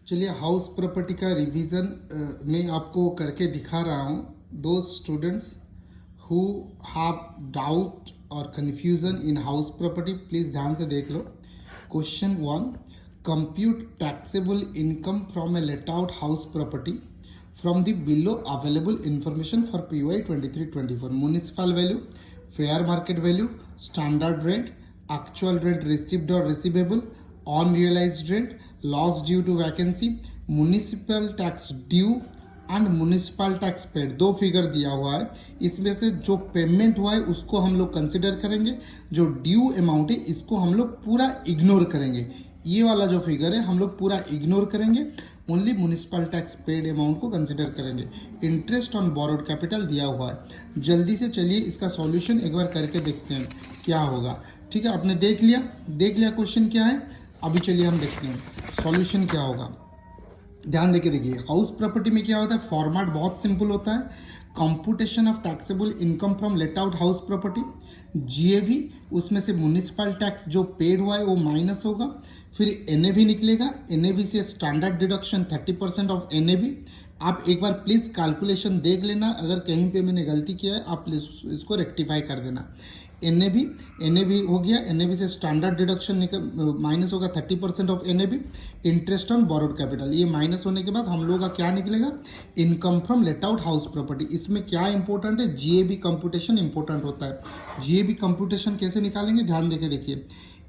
चलिए house property का revision मैं आपको करके दिखा रहा हूँ. दो स्टूडेंट्स हु हैव डाउट और confusion in house property please ध्यान से देख लो. Question 1, compute taxable income from a let out house property from the below available information for PY 23-24. Municipal value, fair market value, standard rent, actual rent received और receivable, unrealised rent, loss due to vacancy, municipal tax due and municipal tax paid. दो figure दिया हुआ है. इसमें से जो payment हुआ है उसको हम लोग कंसिडर करेंगे, जो ड्यू अमाउंट है इसको हम लोग पूरा इग्नोर करेंगे. ये वाला जो फिगर है हम लोग पूरा इग्नोर करेंगे, only municipal tax paid amount को कंसिडर करेंगे. इंटरेस्ट ऑन बोरोड कैपिटल दिया हुआ है. जल्दी से चलिए इसका सॉल्यूशन एक बार करके देखते हैं क्या होगा. ठीक है, आपने देख लिया क्वेश्चन क्या है. अभी चलिए हम देखते हैं सॉल्यूशन क्या होगा. ध्यान देके देखिए, हाउस प्रॉपर्टी में क्या होता है, फॉर्मेट बहुत सिंपल होता है. Computation of taxable income from late out house property, GAV, उसमें से म्युनिसिपल टैक्स जो पेड हुआ है वो माइनस होगा. फिर NAV निकलेगा, NAV से स्टैंडर्ड डिडक्शन 30% ऑफ NAV. आप एक बार प्लीज कैलकुलेशन देख लेना, अगर कहीं पे मैंने गलती किया है आप प्लीज इसको रेक्टिफाई कर देना. NAV हो गया, NAV से स्टैंडर्ड डिडक्शन माइनस होगा 30% of NAV. Interest on borrowed capital, ये माइनस होने के बाद हम लोग का क्या निकलेगा, income from late out house property. इसमें क्या इंपॉर्टेंट है, GAV कंप्यूटेशन इंपॉर्टेंट होता है. GAV कंप्यूटेशन कैसे निकालेंगे, ध्यान देके देखिए.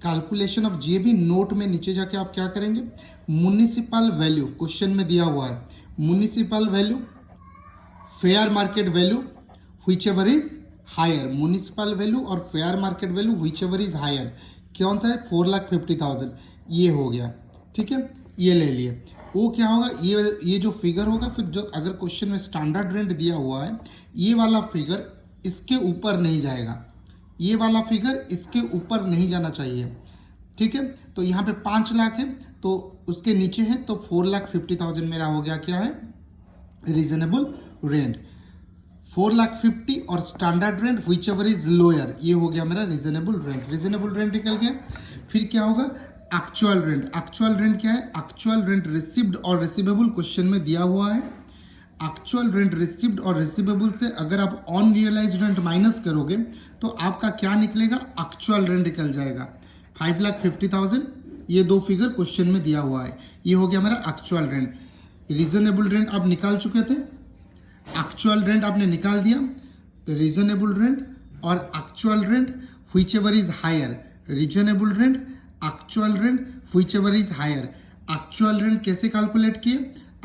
कैलकुलेशन ऑफ GAV नोट में नीचे जाके आप क्या करेंगे, म्युनिसिपल वैल्यू क्वेश्चन में दिया हुआ है, municipal value, fair market value whichever is higher. Municipal value और fair market value whichever is higher. कौन सा है, 4,50,000. ये हो गया. ठीक है, ये ले लिए. वो क्या होगा, ये जो फिगर होगा, फिर जो अगर क्वेश्चन में स्टैंडर्ड रेंट दिया हुआ है, ये वाला फिगर इसके ऊपर नहीं जाएगा, ये वाला फिगर इसके ऊपर नहीं जाना चाहिए. ठीक है, तो यहाँ पे 5 लाख है तो उसके नीचे है, तो 4,50,000 मेरा हो गया क्या है, रीजनेबल रेंट. 4,50,000 और standard rent whichever is lower, ये हो गया मेरा रीजनेबल रेंट. रीजनेबल रेंट निकल गया. फिर क्या होगा, एक्चुअल रेंट. एक्चुअल रेंट क्या है, एक्चुअल रेंट रिसीव्ड और रिसीवेबल क्वेश्चन में दिया हुआ है. एक्चुअल रेंट रिसीव्ड और रिसीवेबल से अगर आप अनरियलाइज्ड रेंट माइनस करोगे तो आपका क्या निकलेगा, एक्चुअल रेंट निकल जाएगा 5,50,000. ये दो फिगर क्वेश्चन में दिया हुआ है, ये हो गया मेरा एक्चुअल रेंट. रीजनेबल रेंट आप निकाल चुके थे, एक्चुअल रेंट आपने निकाल दिया. रीजनेबल रेंट और actual rent whichever is higher. Reasonable rent, actual rent whichever is higher. Actual rent कैसे कैलकुलेट किए,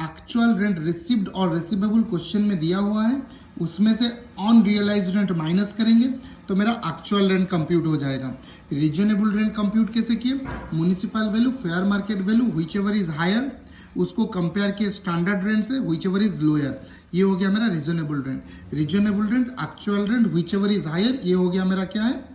एक्चुअल रेंट रिसीव्ड और रिसीवेबल क्वेश्चन में दिया हुआ है, उसमें से अनरियलाइज्ड रेंट माइनस करेंगे तो मेरा एक्चुअल रेंट कंप्यूट हो जाएगा. रीजनेबल रेंट कंप्यूट कैसे किए, municipal value, fair market value whichever is higher, उसको कंपेयर किए स्टैंडर्ड रेंट से व्हिच एवर इज लोअर. ये हो गया मेरा reasonable rent. Reasonable rent, actual rent whichever is higher, ये हो गया मेरा क्या है,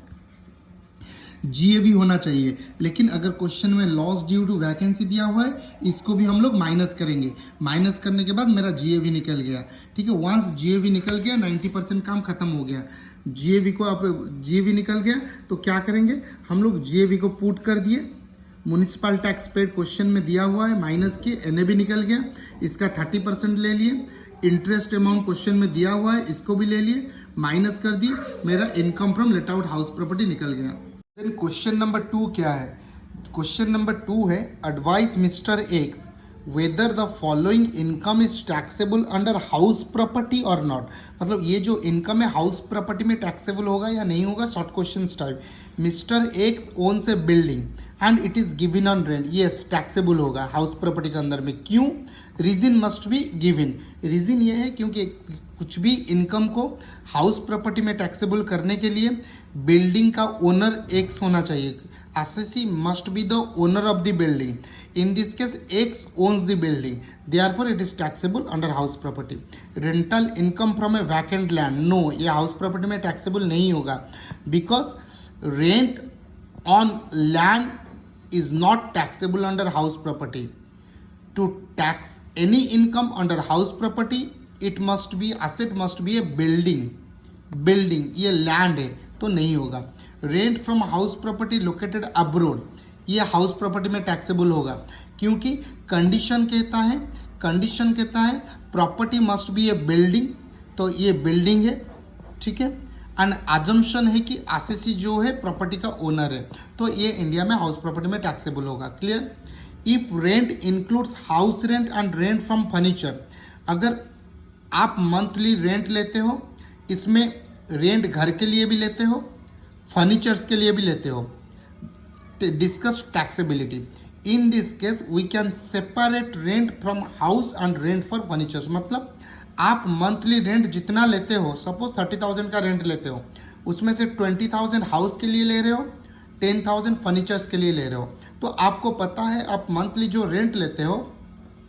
GAV होना चाहिए. लेकिन अगर क्वेश्चन में लॉस ड्यू टू वैकेंसी दिया हुआ है, इसको भी हम लोग माइनस करेंगे. माइनस करने के बाद मेरा GAV निकल गया. ठीक है, वंस GAV निकल गया 90% काम खत्म हो गया. GAV निकल गया तो क्या करेंगे हम लोग, GAV को पुट कर दिए. म्युनिसिपल टैक्स पेड क्वेश्चन में दिया हुआ है, माइनस के NAV निकल गया, इसका 30% ले लिए. इंटरेस्ट अमाउंट क्वेश्चन में दिया हुआ है, इसको भी ले लिए, माइनस कर दिए, मेरा income from late out house property निकल गया. देन क्वेश्चन नंबर 2 क्या है, क्वेश्चन नंबर 2 है, advise mister x whether the following income is taxable under house property और नॉट. मतलब ये जो इनकम है हाउस प्रॉपर्टी में टैक्सेबल होगा या नहीं होगा. Short question type. Mister X owns a building and it is given on rent, yes taxable होगा हाउस प्रॉपर्टी के अंदर में. क्यों, reason must be given. Reason ये है क्योंकि कुछ भी इनकम को हाउस प्रॉपर्टी में टैक्सेबल करने के लिए बिल्डिंग का ओनर एक्स होना चाहिए. assessee must be the owner of the building. In this case, X owns the building. Therefore, it is taxable under house property. Rental income from a vacant land. No, ये house property में taxable नहीं होगा. Because rent on land is not taxable under house property. To tax any income under house property, it must be, asset must be a building. Building, ये land है तो नहीं होगा. Rent from house property located abroad, ये house property में taxable होगा. क्योंकि condition कहता है property must be A building, तो ये बिल्डिंग है, ठीक है। एंड अजम्पशन है कि आरसीसी जो है प्रॉपर्टी का ओनर है, तो ये इंडिया में हाउस प्रॉपर्टी में टैक्सेबल होगा। Clear. If rent includes house rent and rent from furniture, अगर आप मंथली रेंट लेते हो, इसमें रेंट घर के लिए भी लेते हो, फर्नीचर्स के लिए भी लेते हो, discuss taxability. In this case we can separate rent from house and rent for furnitures. मतलब आप मंथली रेंट जितना लेते हो, सपोज 30,000 का रेंट लेते हो, उसमें से 20,000 हाउस के लिए ले रहे हो, 10,000 फर्नीचर्स के लिए ले रहे हो, तो आपको पता है आप मंथली जो रेंट लेते हो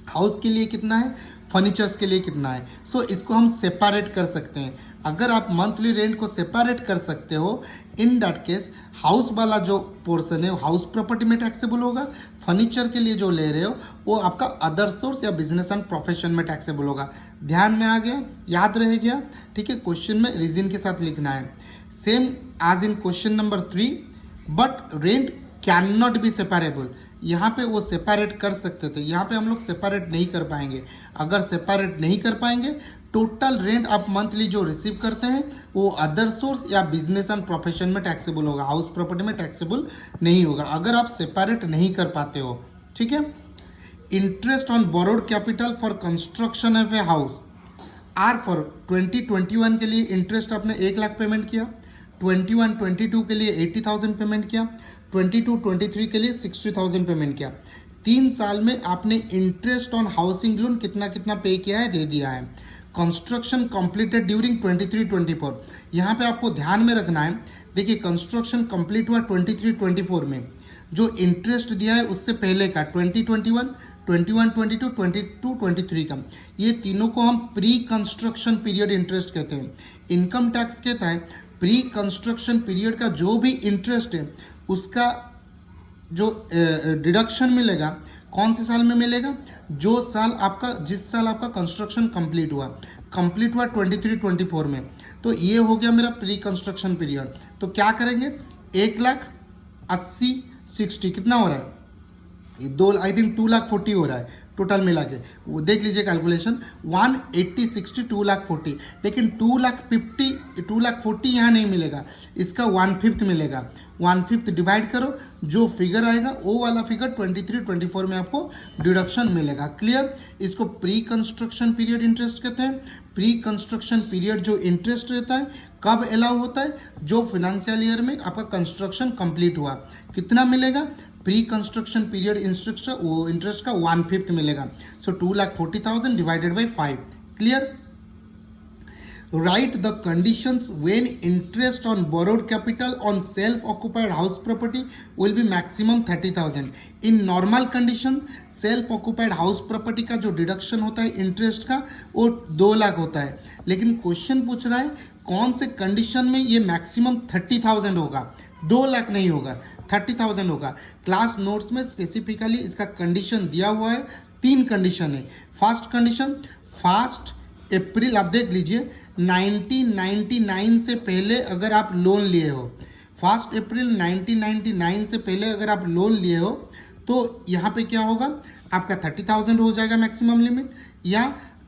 हाउस के लिए कितना है, फर्नीचर्स के लिए कितना है। सो इसको हम सेपरेट कर सकते हैं। अगर आप मंथली रेंट को सेपरेट कर सकते हो, इन दैट केस हाउस वाला जो पोर्शन है हाउस प्रॉपर्टी में टैक्सेबल होगा, फर्नीचर के लिए जो ले रहे हो वो आपका अदर सोर्स या बिजनेस एंड प्रोफेशन में टैक्सेबल होगा। ध्यान में आ गया, याद रह गया, ठीक है। क्वेश्चन में रीजन के साथ लिखना है, same as in question number 3, but rent can not be separable. यहाँ पे वो सेपरेट कर सकते थे, यहाँ पे हम लोग सेपरेट नहीं कर पाएंगे। अगर सेपरेट नहीं कर पाएंगे, टोटल रेंट आप मंथली जो रिसीव करते हैं वो अदर सोर्स या बिजनेस एंड प्रोफेशन में टैक्सेबल होगा, हाउस प्रॉपर्टी में टैक्सेबल नहीं होगा, अगर आप सेपरेट नहीं कर पाते हो, ठीक है। Interest on borrowed capital for construction of a house are for 2021 के लिए इंटरेस्ट आपने 1 लाख पेमेंट किया, 21-22 के लिए 80,000 पेमेंट किया, 22-23 के लिए 60,000 पेमेंट किया। 3 साल में आपने इंटरेस्ट ऑन हाउसिंग लोन कितना कितना पे किया है, दे दिया है। कंस्ट्रक्शन कंप्लीटेड ड्यूरिंग 23-24, यहाँ पे आपको ध्यान में रखना है। देखिए कंस्ट्रक्शन कंप्लीट हुआ 23-24 में, जो इंटरेस्ट दिया है उससे पहले का 2021, 21-22, 22-23 का, ये तीनों को हम प्री कंस्ट्रक्शन पीरियड इंटरेस्ट कहते हैं। इनकम टैक्स कहता है प्री कंस्ट्रक्शन पीरियड का जो भी इंटरेस्ट है उसका जो डिडक्शन मिलेगा, कौन से साल में मिलेगा, जो साल आपका, जिस साल आपका कंस्ट्रक्शन कंप्लीट हुआ 23-24 में, तो ये हो गया मेरा प्री कंस्ट्रक्शन पीरियड। तो क्या करेंगे, 1,80,60 कितना हो रहा है, 2,40,000 हो रहा है टोटल मिला के, वो देख लीजिए कैलकुलेशन, 180-60 2,40,000, लेकिन 2,40,000 यहाँ नहीं मिलेगा, इसका 1/5 मिलेगा। 1/5 डिवाइड करो, जो फिगर आएगा वो वाला फिगर 23-24 में आपको डिडक्शन मिलेगा। क्लियर। इसको प्री कंस्ट्रक्शन पीरियड इंटरेस्ट कहते हैं। प्री कंस्ट्रक्शन पीरियड जो इंटरेस्ट रहता है कब अलाउ होता है, जो फाइनेंशियल ईयर में आपका कंस्ट्रक्शन कंप्लीट हुआ, कितना मिलेगा, प्री कंस्ट्रक्शन पीरियड इंटरेस्ट का 1/5 मिलेगा। सो 2,40,000 divided by 5। Clear. Write the conditions when interest on borrowed capital on self-occupied house property will be maximum 30,000. In normal condition self occupied house property का जो deduction होता है interest का वो 2 लाख होता है, लेकिन क्वेश्चन पूछ रहा है कौन से कंडीशन में ये मैक्सिमम 30,000 होगा, 2 लाख नहीं होगा, 30,000 होगा। क्लास नोट्स में स्पेसिफिकली इसका कंडीशन दिया हुआ है। 3 कंडीशन है। फर्स्ट कंडीशन, 1 अप्रैल, आप देख लीजिए 1999 से पहले अगर आप लोन लिए हो, 1 अप्रैल 1999 से पहले अगर आप लोन लिए हो तो यहाँ पे क्या होगा, आपका 30,000 हो जाएगा मैक्सिमम लिमिट। या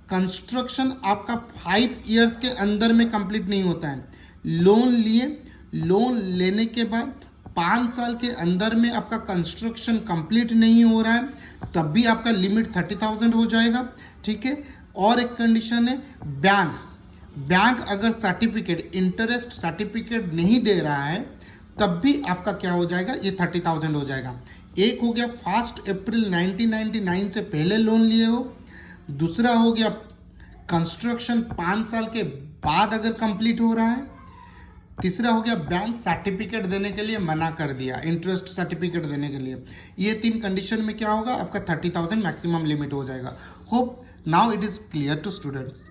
कंस्ट्रक्शन आपका 5 इयर्स के अंदर में कंप्लीट नहीं होता है, लोन लिए, लोन लेने के बाद 5 साल के अंदर में आपका कंस्ट्रक्शन कंप्लीट नहीं हो रहा है, तब भी आपका लिमिट 30,000 हो जाएगा। ठीक है। और एक कंडीशन है बैंक अगर सर्टिफिकेट, इंटरेस्ट सर्टिफिकेट नहीं दे रहा है तब भी आपका क्या हो जाएगा, ये 30,000 हो जाएगा। एक हो गया 1 अप्रैल 1999 से पहले लोन लिए हो, दूसरा हो गया कंस्ट्रक्शन 5 साल के बाद अगर कंप्लीट हो रहा है, तीसरा हो गया बैंक सर्टिफिकेट देने के लिए मना कर दिया, इंटरेस्ट सर्टिफिकेट देने के लिए। ये 3 कंडीशन में क्या होगा, आपका 30,000 मैक्सिमम लिमिट हो जाएगा। Hope now it is clear to students.